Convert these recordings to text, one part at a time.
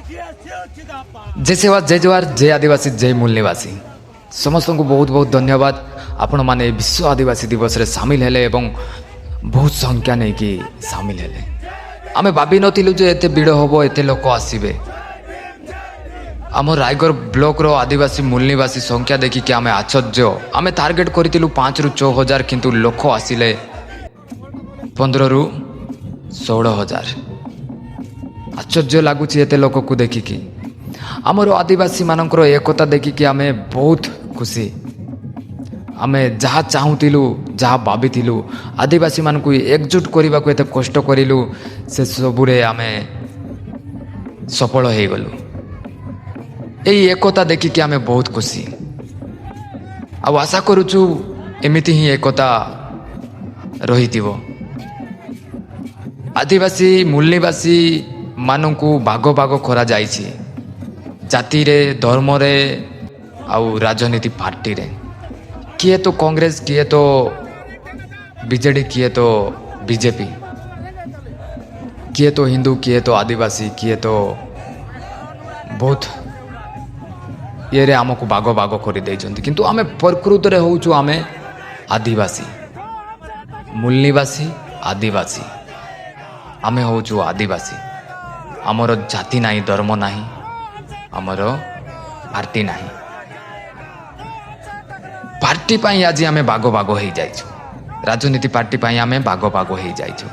जय सेवा जय जवाहर जय आदिवासी जय मूल निवासी समस्त को बहुत बहुत धन्यवाद। आपण माने विश्व आदिवासी दिवस रे सामिल हेले एवं बहुत संख्या नहीं कि सामिल हेले। आमे भाभी नथिलु जे एते भिड़ होबो एते लोक आसीबे। आम रायगढ़ ब्लॉक रो आदिवासी मूल निवासी संख्या देखी कि आमे आश्चर्य। आमे टार्गेट करथिलु 5 रु 6,000 किंतु लोक आसिले 15 रु 16,000। आश्चर्य लगुच एते लोक को देखिकी। आमर आदिवासी मानकर एकता देखिकी आमे बहुत खुशी। आमे जहाँ चाहूलु जहाँ भाविलु आदिवासी मानक एकजुट करने को एत कष्ट करूँ से सबुरे आमे सफल हो गलु। यही एकता देखिकी आमे बहुत खुशी। आशा करुचु एमिति ही एकता रही। आदिवासी मूल निवासी मानू भाग भाग करा जाइछि जाति रे धर्म रे आउ राजनीति पार्टी रे। किए तो कांग्रेस किए तो बीजेडी किए तो बीजेपी किए तो हिंदू किए तो आदिवासी किए तो बहुत ये रे आमको भाग भाग कर देइछन्ति। किंतु आमे प्रकृत रे होउछु आमे आदिवासी मूल निवासी आदिवासी। आमे होउछु आदिवासी। आमर जाति नाही धर्म नाही आमर पार्टी नाही। पार्टी पाई आज आमे भाग भाग हो जाइछु। राजनीति पार्टी पाई आमे भाग भाग हो जाइछु।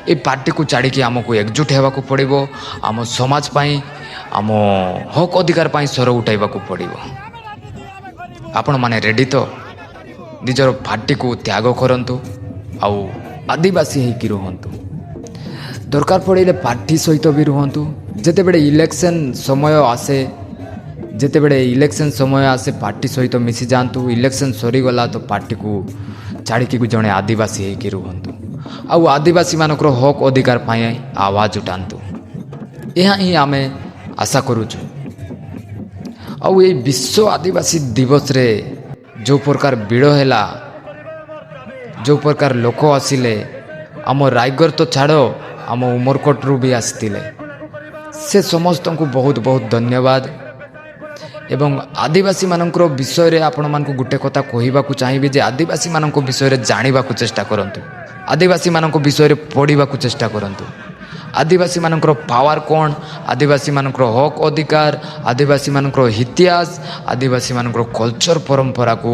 ए पार्टी को छाड़ी कि आमको एकजुट हेबा को पड़िबो। आम समाज पाई आम हक अधिकार पाई स्वर उठाइबा को पड़िबो। आपण माने रेडी तो निजर पार्टी को त्याग करंतु आउ आदिवासी हेकि रुहंतु। दरकार पड़े पार्टी सहित भी रुहंतु। जेते बेडे इलेक्शन समय आसे जेते बेडे इलेक्शन समय आसे पार्टी सहित मिसी जातु। इलेक्शन सरी गला तो पार्टी को छाड़िकी जड़े आदिवासी हेकि रुहंतु। आउ आदिवासी मानकर हक अधिकार पाई आवाज उठातु। यह ही आमे आशा करुचु। आउ ये विश्व आदिवासी दिवस रे जो प्रकार भिड़ हैला जो प्रकार लोक आसिले आम रायगढ़ तो छाड़ो आम उमरकोटरू भी आसतिले से समस्त को बहुत बहुत धन्यवाद। एवं आदिवासी मानकर विषय रे आपण मानक गुटे कथा कहबा को चाहिए जे आदिवासी मानक विषय रे जानिबा को चेष्टा करंतु। आदिवासी मानक विषय रे पढ़िबा को चेष्टा करंतु। आदिवासी मानकर पावर कौन आदिवासी मानकर हक अधिकार आदिवासी मानकर इतिहास आदिवासी मानकर कल्चर परंपरा को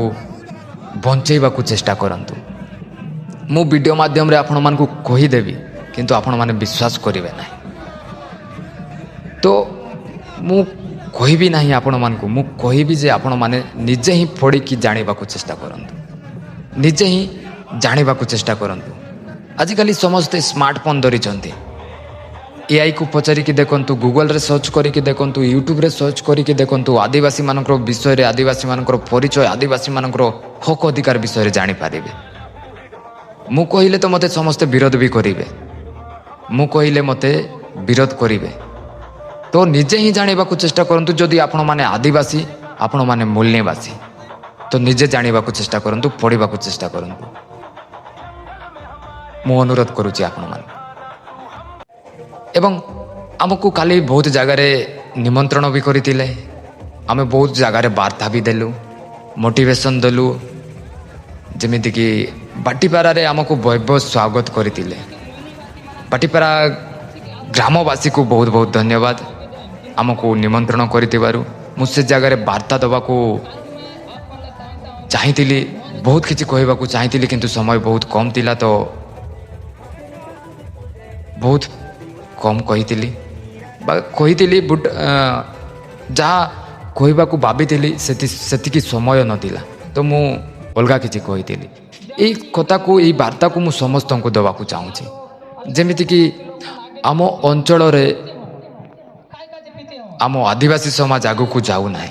बंचैबा को चेष्टा करंतु। मु वीडियो माध्यम रे आपण मानक कहिदेबी किंतु आपण माने विश्वास करिवे नाही। तो मु कहिबी नाही आपण मानकु। मु कहिबी जे आपण माने निजे ही पढ़ी कि जानिबा को चेष्टा करंतु। निजे ही जानिबा को चेष्टा करंतु। आजिकाली समस्ते स्मार्टफोन धरी छंती। एआई को पचारि कि देखंतु गूगल रे सर्च करी कि देखंतु यूट्यूब रे सर्च करी कि देखंतु आदिवासी मानकर विषय रे आदिवासी मानकर परिचय आदिवासी मानकर हक अधिकार विषय रे जानि पारिबे। मु कहिले तो मते समस्ते विरोध भी करिवे। मु कहिले मते विरोध करिवे। तो निजे ही जानिबा को चेष्टा करंतु। जदि आपण माने आदिवासी आपण माने मूल निवासी तो निजे जानिबा को चेष्टा करंतु पढ़िबा को चेष्टा करंतु। मु अनुरोध करूची आपण माने। एवं आमको काली बहुत जगार निमंत्रण भी करथिले। आमे बहुत जगार वार्ता भी देलु मोटिवेशन देलु। जेमिति कि बाटीपारा रे आमको भव्य स्वागत करथिले। बाटीपारा ग्रामवासी को बहुत बहुत धन्यवाद आमको निमंत्रण करिथिबारु। मुझसे जगार वार्ता दबा को चाहिथिली बहुत किछि कहबा को चाहिथिली किंतु समय बहुत कम थिला तो बहुत कम कही बट जहाँ कहबा को भाभी सेतिकी समय नथिला तो मु अलगा किछि कही। यही कथा को यही वार्ता को मु समस्त को दबा को चाहूँगी। जेमिति कि आम अंचल रे आम आदिवासी समाज आगु को जाऊ नाही।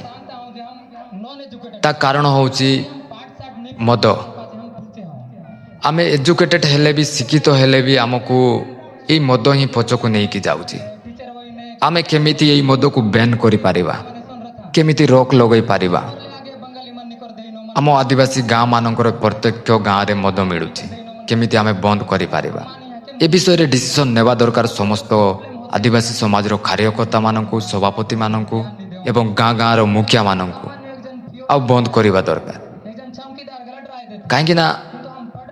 ता कारण होउची मद। आमे एजुकेटेड हेले भी शिक्षित हेले भी आमको यही मद ही पछकु नहीं कि जाउची। आमे केमिति यही मद को बैन करि पारिबा केमिति रोक लगै पारिबा। आम आदिवासी गाँ मानकर प्रत्येक गाँ रे मद मिलुची केमिति आमे बंद करि पारिबा। ए विषय रे डिसीजन नेबा दरकार समस्त आदिवासी समाज कार्यकर्ता मानू सभापति मानू एवं गाँ गाँव मुखिया मानू आ बंद करवा दरकार कहीं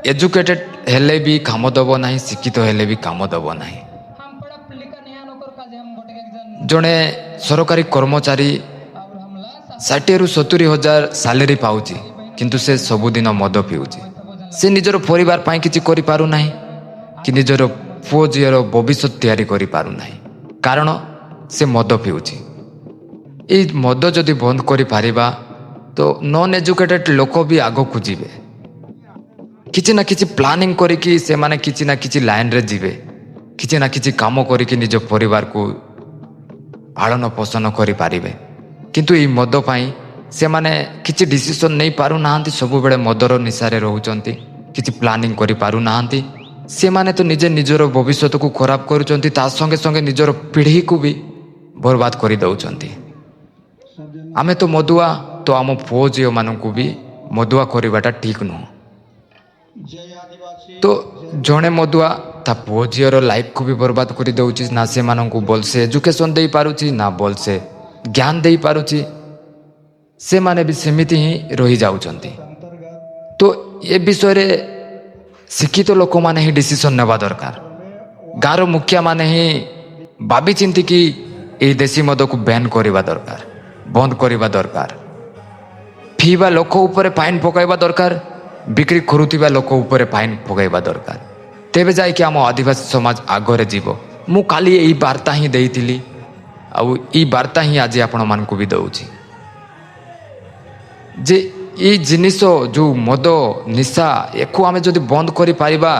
एजुकेटेड हेले भी काम दब ना शिक्षित हेले भी काम दब ना जड़े सरकारी कर्मचारी 60 ରୁ 70 हजार सालेरी पाउची किंतु से सबुदिन मद पिउची से निजर परिवार पाई किछि करि पारु नाही कि निजर पुओ झीर भविष्य तैयारी करि पारु नाही कारण से मद पिउची ए मद जदि बंद करि पारिबा तो नॉन एजुकेटेड लोक भी आगो को जीवे किछि ना किछि प्लानिंग करिकि से माने किछि ना किछि लाइन रे जीवे किछि ना किछि काम करिकि निज परिवार को पालन पोषण करि पारिबे किंतु ई मद पाई से माने किछि डिसीजन नहीं पारु नाहंती सब बेले मदर निशारे रहउचंती किछि प्लानिंग करि पारु नाहंती से माने तो निजे निजर भविष्य को खराब करूचंती ता संगे संगे निजर पीढ़ी को भी बर्बाद करि दउचंती आमे तो मदुआ तो आम पुओ झील मानू भी मदुआ करवाटा ठीक नुह तो जड़े मदुआ ता पुओ झीर लाइफ को भी बर्बाद कर दउची ना से मानू भलसे एजुकेशन दे पारुची ना भलसे ज्ञान दे पारुची से माने भी सेमिति ही रही जाउचंती तो ये विषय रे शिक्षित लोक माने ही डिसीजन नेबा दरकार गाँव मुखिया माने ही भाभी चिंती कि ए देशी मद को बैन करवा दरकार बंद करवा दरकार पिवा लोक उपरे फाइन पकाइबा दरकार बिक्री करुवा लोक उपरे फाइन पकाइबा दरकार तेबे जाय कि आम आदिवासी समाज आगरे जीवो मु काली एई वार्ता ही देइतिली आउ ई वार्ता ही आज आपण मानकु भी दउची जे ई जिनिस जो मद निशा एको आमे जदि बंद करि पारिबा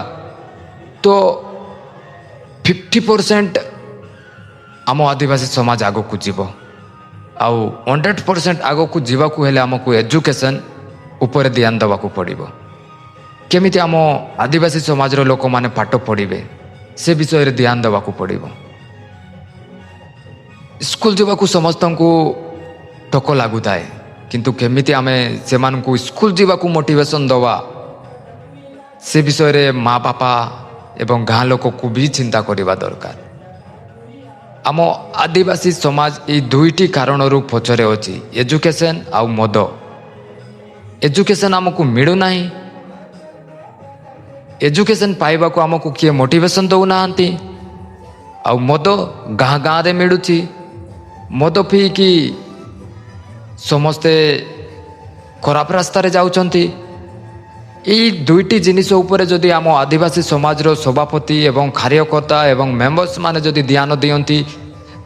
तो 50% आम आदिवासी समाज आगो को जीवो आउ 100% आगो को जीवा को हेले हमको एजुकेशन ऊपर ध्यान दवा को पड़िबो केमिति आम आदिवासी समाज रो लोक माने पाठ पढ़िबे से विषय रे ध्यान दवा को पड़िबो स्कूल जीवा को समस्त को टक लागू थाए किंतु केमिति आमे से मान को स्कूल जीवा को मोटिवेशन दवा से विषय रे माँ बापा एवं गाँ लोक को भी चिंता करवा दरकार आम आदिवासी समाज ये दुईटी कारण पछरे अच्छी एजुकेशन आउ मद एजुकेशन आमको मिलू ना एजुकेशन पाइबा को आमको किए मोटिवेशन दौना आउ मद गाँ गाँ रे मिलूची मद पीकी समस्ते खराब रास्ता रे जाउचंती यही दुईटी जिनिस उपरे जदि आम आदिवासी समाज रो सभापति एवं कार्यकर्ता एवं मेंबर्स माने जदि ध्यान दियंती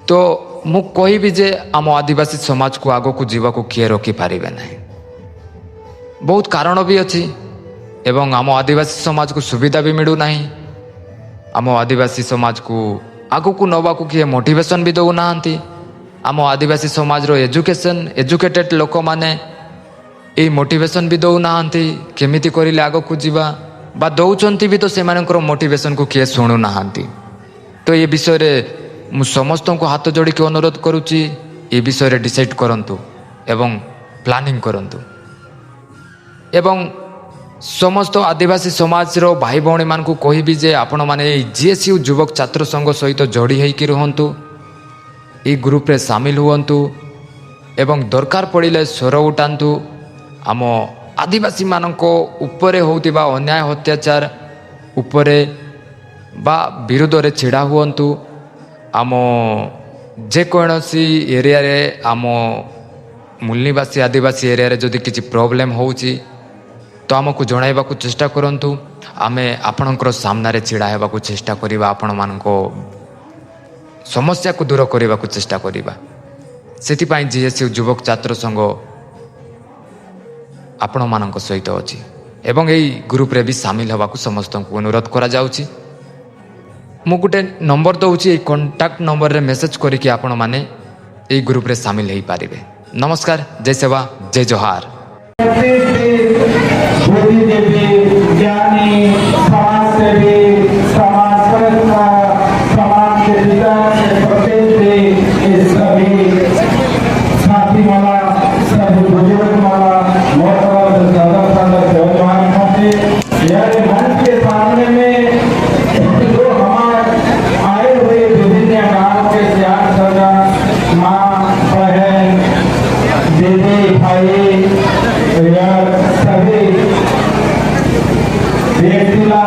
तो मु कहबी जे आम आदिवासी समाज को आगो को जीवा को किए रोकी पारिबे नहीं बहुत कारण भी अच्छी एवं आम आदिवासी समाज को सुविधा भी मिलू नहीं आम आदिवासी समाज को आगो को नवा को किए मोटिवेशन भी दउ नाहंती आम आदिवासी समाज रो एजुकेशन एजुकेटेड लोक माने ए मोटिवेशन भी दउ नाहंती केमिति करिले आगो को जीवा बा दउचंती भी तो से मानकर मोटिवेशन को किए सुनु नाहंती तो ये विषय रे मु समस्त को हाथ जोड़ी के अनुरोध करुच्ची ये विषय रे डिसाइड करंतु एवं प्लानिंग करंतु एवं समस्त आदिवासी समाज रो भाई भौणी मान को कहबी जे आपण माने जीएसयू युवक छात्र संघ सहित जोड़ी होइकि रहंतु ई ग्रुप रे शामिल हुअंतु एवं दरकार पड़िले स्वर उठांतु आम आदिवासी मानको उपरे होउतिबा अन्याय अत्याचार उपरे बा विरोध रे छिड़ा हुअंतु आम जेकोसी एरिया रे आम मूलनिवासी आदिवासी एरिया रे जदि किछि प्रॉब्लम होउची तो आमको जणाइबा को चेष्टा करंतु आमे आपणकर सामना रे छिड़ा हेबा को चेष्टा करिबा आपण मानको समस्या को दूर करने को चेष्टा करिबा सेति पई जीएसयू युवक छात्र संघ आपण मानक सहित अछि एवं एई ग्रुप रे भी शामिल हवा को समस्त को अनुरोध करा जाउची मु गुटे नंबर दउची ए कांटेक्ट नंबर रे मेसेज करिकि आपण माने एई ग्रुप रे शामिल हेई पारिबे नमस्कार जय सेवा जय जोहार मंच के सामने में जो हमारे आए हुए विभिन्न ବ୍ୟକ୍ତିଲା